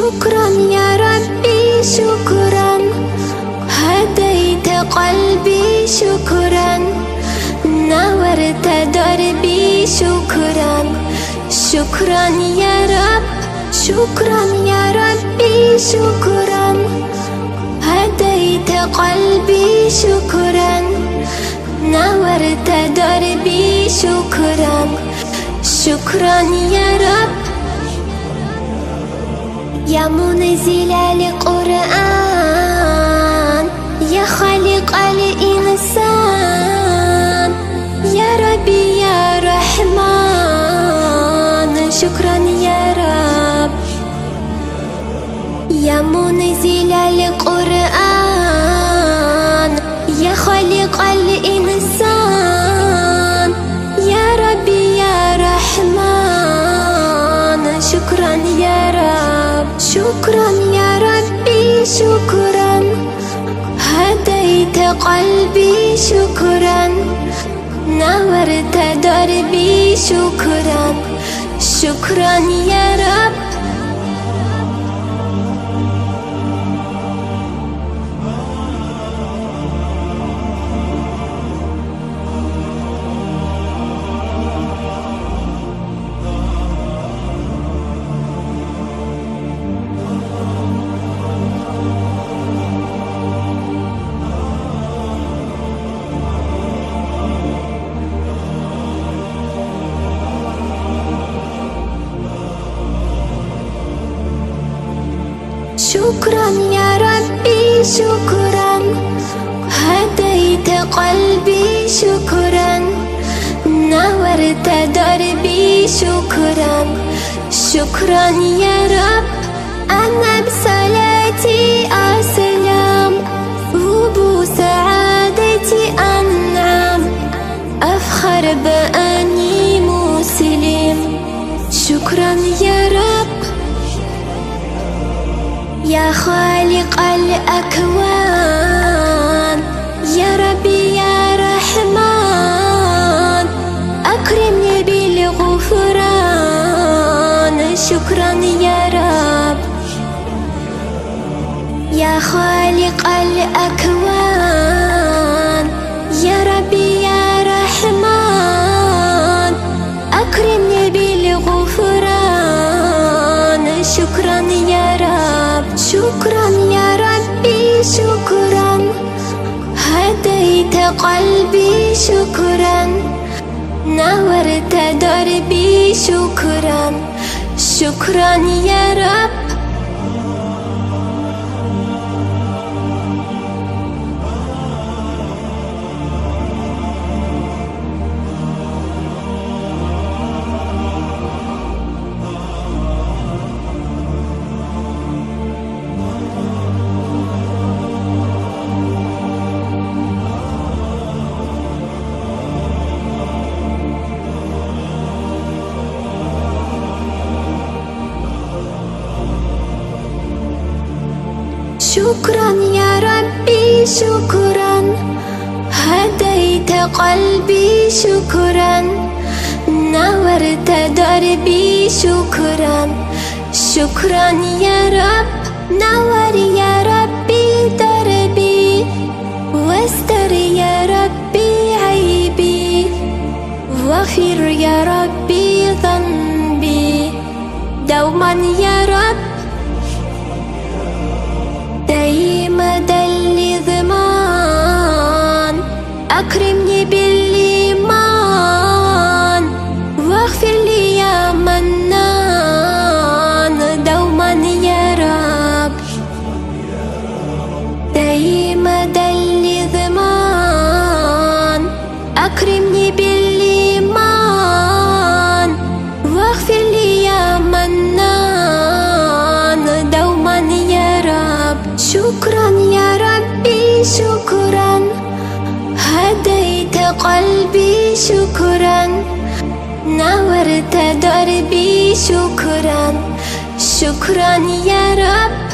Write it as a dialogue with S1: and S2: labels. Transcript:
S1: شكرا يا ربي شكرا، هديت قلبي شكرا، نورت دربي شكرا. شكرا يا رب، شكرا يا ربي شكرا، هديت قلبي شكرا، نورت دربي شكرا. شكرا يا رب. يا منزل القرآن، يا خالق الإنسان، يا ربي يا رحمن، شكرا يا رب. يا منزل القرآن، يا خالق الإنسان، يا ربي يا رحمن، شكرا يا رب. شكرا يا ربي شكرا، هديت قلبي شكرا، نورت دربي شكرا. شكرا يا رب. شكرا يا ربي شكرا، هديت قلبي شكرا، نورت دربي شكرا. شكرا يا رب. أنا بصلاتي أسلم، وبسعادتي أنعم، أفخر بأني مسلم. شكرا يا رب. يا خالق الأكوان، يا ربي يا رحمن، أكرمني بالغفران. شكرا يا رب. يا خالق الأكوان، يا ربي يا رحمن، أكرمني بالغفران. شكرا يا رب. شكرا يا ربي شكرا، هديت قلبي شكرا، نورت دربي شكرا. شكرا يا رب. شكرا يا ربي شكرا، هديت قلبي شكرا، نورت دربي شكرا. شكرا يا رب. نور يا ربي دربي، واستر يا ربي عيبي، واغفر يا ربي ذنبي دوما يا رب. مدى الإضمان، أكرمني بالإيمان، واغفر لي يا منان دوما يا رب. مدى الإضمان، أكرمني بالإيمان، واغفر لي يا منان دوما يا رب. شكرا يا ربي شكرا، هديت قلبي شكرا، نورت دربي شكرا. شكرا يا رب.